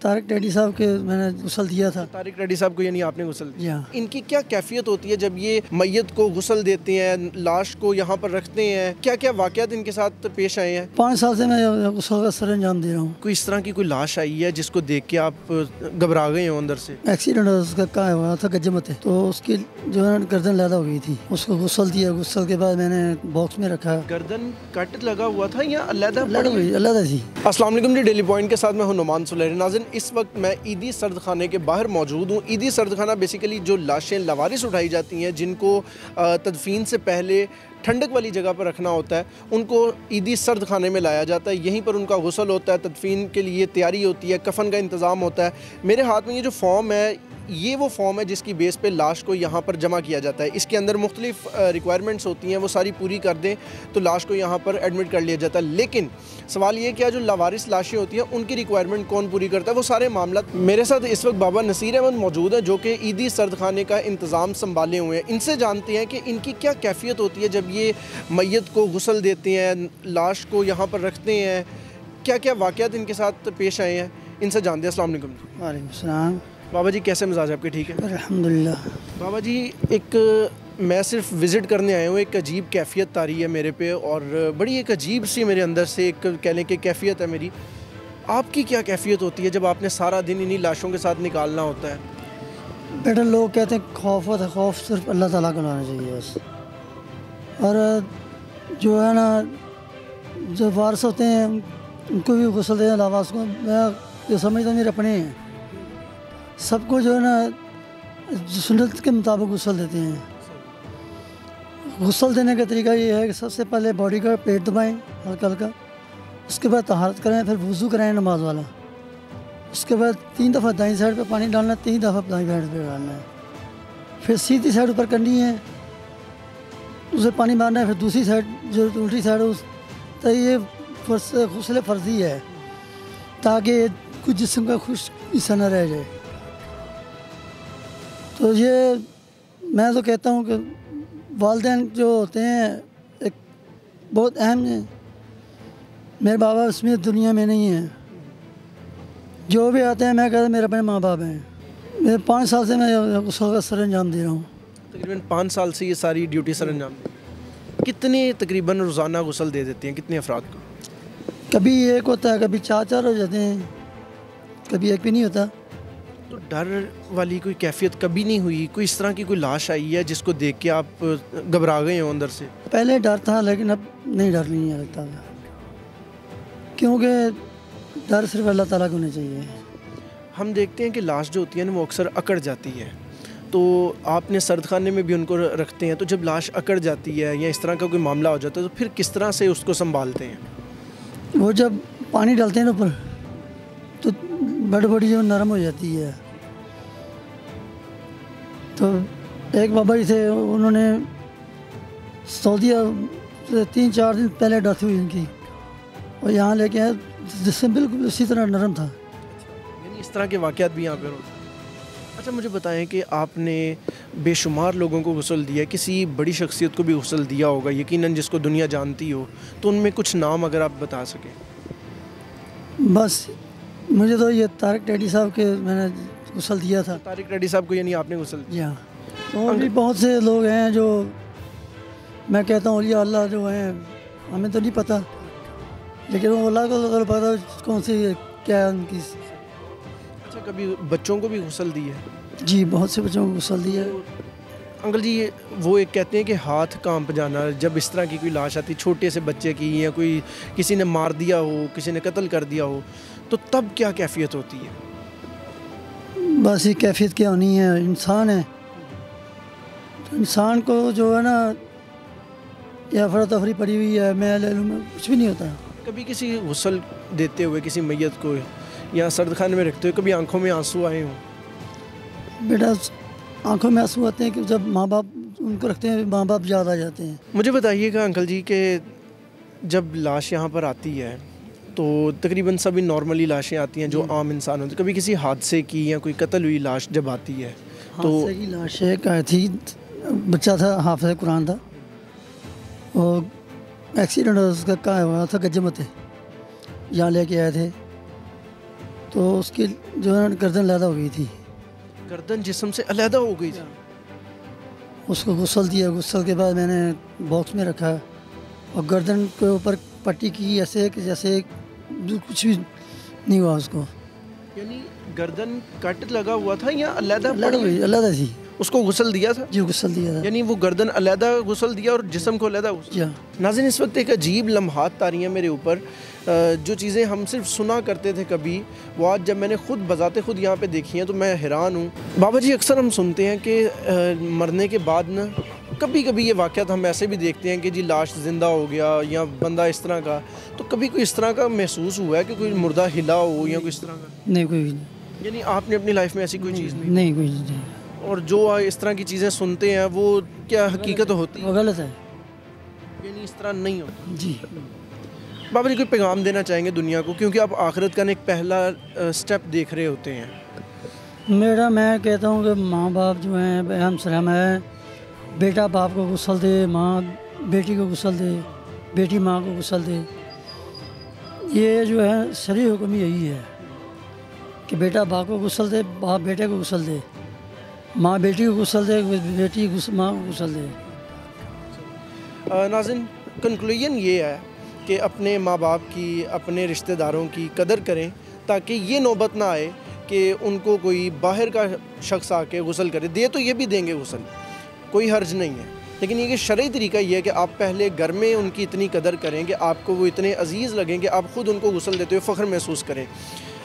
तारिक रेड्डी साहब के मैंने गुस्ल दिया था। तारिक रेड्डी साहब को यानी आपने गुस्ल दिया? हाँ। इनकी क्या कैफियत होती है जब ये मैयत को गुस्ल देते हैं, लाश को यहाँ पर रखते हैं? क्या क्या वाक़यात इनके साथ पेश आए हैं? 5 साल से मैं गुस्ल का सरंजाम दे रहा हूँ। कोई इस तरह की कोई लाश आई है जिसको देख के आप घबरा गए हो अंदर से? एक्सीडेंट उसका कहाँ हुआ था गजमत, तो उसकी जो है गर्दन लैदा हो गई थी, उसको गुस्ल दिया। गुस्ल के बाद मैंने बॉक्स में रखा। गर्दन कट लगा हुआ था या अलहदा थी? अस्सलाम वालेकुम जी, डेली पॉइंट के साथ मैं हूं नुमान सुलैरी। नाज़रीन, इस वक्त मैं ईदी सर्द खाने के बाहर मौजूद हूं। ईदी सर्द खाना बेसिकली जो लाशें लवारिस उठाई जाती हैं, जिनको तदफीन से पहले ठंडक वाली जगह पर रखना होता है, उनको ईदी सर्द खाने में लाया जाता है। यहीं पर उनका गुस्ल होता है, तदफीन के लिए तैयारी होती है, कफन का इंतज़ाम होता है। मेरे हाथ में ये जो फॉर्म है, ये वो फॉर्म है जिसकी बेस पे लाश को यहाँ पर जमा किया जाता है। इसके अंदर मुख्तलिफ रिक्वायरमेंट्स होती हैं, वो सारी पूरी कर दें तो लाश को यहाँ पर एडमिट कर लिया जाता है। लेकिन सवाल ये क्या, जो लावारिस लाशें होती हैं उनकी रिक्वायरमेंट कौन पूरी करता है? वो सारे मामला मेरे साथ इस वक्त बाबा नसीर अहमद मौजूद है, जो कि ईदी सर्द खाने का इंतज़ाम संभाले हुए हैं। इनसे जानते हैं कि इनकी क्या कैफियत होती है जब ये मैयत को गुस्ल देते हैं, लाश को यहाँ पर रखते हैं। क्या क्या वाक़यात इनके साथ पेश आए हैं, इनसे जानते हैं। अस्सलाम वालेकुम। वालेकुम सलाम। बाबा जी, कैसे मिजाज आपके? ठीक है अल्हम्दुलिल्लाह। बाबा जी, एक मैं सिर्फ विज़िट करने आया हूँ, एक अजीब कैफियत तारी है मेरे पे, और बड़ी एक अजीब सी मेरे अंदर से एक कह लें कि कैफियत है मेरी। आपकी क्या कैफियत होती है जब आपने सारा दिन इन्हीं लाशों के साथ निकालना होता है? बेटा, लोग कहते हैं खौफ होता है, खौफ सिर्फ अल्लाह ताला को लाना चाहिए बस। और जो है ना, जो वारिस होते हैं उनको भी गुस्ल दें, लावास को मैं जो समझता हूँ मेरे अपने हैं। सबको जो है ना सुन्नत के मुताबिक गुस्ल देते हैं। गुस्ल देने का तरीका ये है कि सबसे पहले बॉडी का पेट दबाएं हल्का हल्का, उसके बाद तहारत करें, फिर वज़ू कराएं नमाज वाला। उसके बाद 3 दफ़ा दाईं साइड पे पानी डालना है, 3 दफ़ा दाईं साइड पे डालना है। फिर सीधी साइड ऊपर करनी है, उसे पानी मारना है। फिर दूसरी साइड जो उल्टी साइड उस, तो ये गुस्ल फ़र्ज़ी है ताकि कुछ जिस्म का खुश हिस्सा न रह जाए। तो ये मैं तो कहता हूँ कि वालिदैन जो होते हैं एक बहुत अहम है। मेरे बाबा इसमें दुनिया में नहीं है, जो भी आते हैं मैं कहता मेरे अपने माँ बाप हैं। मैं 5 साल से मैं गुस्ल का सरंजाम दे रहा हूँ। तकरीबन 5 साल से ये सारी ड्यूटी सरंजाम। कितने तकरीबन रोज़ाना गुस्ल दे देते हैं, कितने अफराद को? कभी एक होता है, कभी 4 हो जाते हैं, कभी एक भी नहीं होता। तो डर वाली कोई कैफियत कभी नहीं हुई? कोई इस तरह की कोई लाश आई है जिसको देख के आप घबरा गए हो अंदर से? पहले डर था, लेकिन अब नहीं, डर नहीं लगता, क्योंकि डर सिर्फ अल्लाह ताला को होना चाहिए। हम देखते हैं कि लाश जो होती है ना, वो अक्सर अकड़ जाती है, तो आपने सर्द खाने में भी उनको रखते हैं, तो जब लाश अकड़ जाती है या इस तरह का कोई मामला हो जाता है तो फिर किस तरह से उसको संभालते हैं? वो जब पानी डालते हैं ना ऊपर, तो बड़ी बड़ी जो नरम हो जाती है। तो एक बाबा जी थे, उन्होंने सऊदीया 3-4 दिन पहले डेथ हुई उनकी, और यहाँ लेके आए जिससे बिल्कुल उसी तरह नरम था। यानी इस तरह के वाक़यात भी यहाँ पर होते हैं। अच्छा, मुझे बताएं कि आपने बेशुमार लोगों को गुस्ल दिया, किसी बड़ी शख्सियत को भी गुस्ल दिया होगा यकीनन, जिसको दुनिया जानती हो, तो उनमें कुछ नाम अगर आप बता सकें। बस मुझे तो ये तारिक रेड्डी साहब के मैंने गुस्ल दिया था। तारिक रेड्डी साहब को यानी आपने गुस्ल दिया? हाँ। तो और भी बहुत से लोग हैं जो मैं कहता हूँ औलिया अल्लाह जो हैं, हमें तो नहीं पता, लेकिन वो अल्लाह को तो पता कौन सी क्या है उनकी। अच्छा, कभी बच्चों को भी गुस्ल दी है? जी, बहुत से बच्चों को गुस्ल दिया है। अंकल जी, वो एक कहते हैं कि हाथ कांप जाना जब इस तरह की कोई लाश आती, छोटे से बच्चे की, या कोई किसी ने मार दिया हो, किसी ने कत्ल कर दिया हो, तो तब क्या कैफियत होती है? बस ये कैफियत क्या होनी है, इंसान है तो इंसान को जो है ना, या अफरा तफरी पड़ी हुई है, मैं ले लूँ, कुछ भी नहीं होता। कभी किसी गुस्ल देते हुए किसी मैयत को या सर्द खाने में रखते हुए कभी आंखों में आंसू आए हों? बेटा, आंखों में आंसू आते हैं कि जब माँ बाप उनको रखते हैं, माँ बाप याद आ जाते हैं। मुझे बताइएगा अंकल जी कि जब लाश यहाँ पर आती है तो तकरीबन सभी नॉर्मली लाशें आती हैं जो आम इंसान होते हैं, कभी किसी हादसे की या कोई कत्ल हुई लाश जब आती है तो? हादसे की लाश एक आई थी, बच्चा था, हाफ़िज़ कुरान था, वो एक्सीडेंट उसका कहाँ हुआ था गजमत, यहाँ लेके आए थे। तो उसकी जो है गर्दन अलहदा हो गई थी। गर्दन जिस्म से अलहदा हो गई थी। उसको गुस्ल दिया, गुस्ल के बाद मैंने बॉक्स में रखा और गर्दन के ऊपर पट्टी की ऐसे कि जैसे कुछ भी नहीं हुआ उसको। यानी गर्दन कट लगा हुआ था या अलहदा अलहदा थी। उसको गुस्ल दिया था? जी गुस्ल दिया था। यानी वो गर्दन अलहदा गुस्ल दिया और जिस्म को अलहदा गुस्ल। नाज़रीन, इस वक्त एक अजीब लम्हात तारी हैं मेरे ऊपर। जो चीज़ें हम सिर्फ सुना करते थे कभी, वो आज जब मैंने खुद बजाते खुद यहाँ पे देखी हैं तो मैं हैरान हूँ। बाबा जी, अक्सर हम सुनते हैं कि मरने के बाद ना कभी कभी ये वाक़यात हम ऐसे भी देखते हैं कि जी लाश ज़िंदा हो गया या बंदा इस तरह का, तो कभी कोई इस तरह का महसूस हुआ है कि कोई मुर्दा हिला हो या कोई इस तरह का? नहीं, कोई नहीं। यानी आपने अपनी लाइफ में ऐसी कोई चीज़ नहीं, कोई नहीं। और जो इस तरह की चीज़ें सुनते हैं वो क्या हकीकत होती है? वो गलत है, यानी इस तरह नहीं होता। जी। बाबा जी, कोई पैगाम देना चाहेंगे दुनिया को, क्योंकि आप आखिरत का एक पहला स्टेप देख रहे होते हैं? मैं कहता हूँ कि माँ बाप जो हैं हम सलाम है, बेटा बाप को गुस्ल दे, माँ बेटी को गुस्ल दे, बेटी माँ को गुस्ल दे। ये जो है शरई हुक्म यही है कि बेटा बाप को गुस्ल दे, बाप बेटे को गुस्ल दे, माँ बेटी को गुस्ल दे, बेटी माँ को गुस्ल दे। नाज़रीन, कंक्लूजन ये है कि अपने माँ बाप की, अपने रिश्तेदारों की कदर करें ताकि ये नौबत ना आए कि उनको कोई बाहर का शख्स आके गुस्ल करे। दे तो ये भी देंगे गुस्ल, कोई हर्ज नहीं है, लेकिन ये कि शरई तरीका ये है कि आप पहले घर में उनकी इतनी कदर करें कि आपको वो इतने अजीज़ लगें कि आप ख़ुद उनको गुस्ल देते हुए फ़ख्र महसूस करें।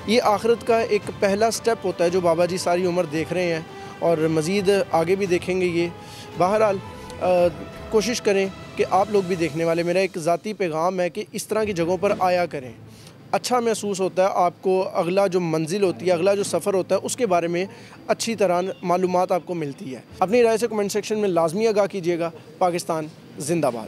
ये आखिरत का एक पहला स्टेप होता है जो बाबा जी सारी उम्र देख रहे हैं और मज़ीद आगे भी देखेंगे। ये बहरहाल कोशिश करें कि आप लोग भी देखने वाले, मेरा एक ज़ाती पैगाम है कि इस तरह की जगहों पर आया करें। अच्छा महसूस होता है आपको, अगला जो मंजिल होती है, अगला जो सफ़र होता है उसके बारे में अच्छी तरह मालूमात आपको मिलती है। अपनी राय से कमेंट सेक्शन में लाजमी आगाह कीजिएगा। पाकिस्तान जिंदाबाद।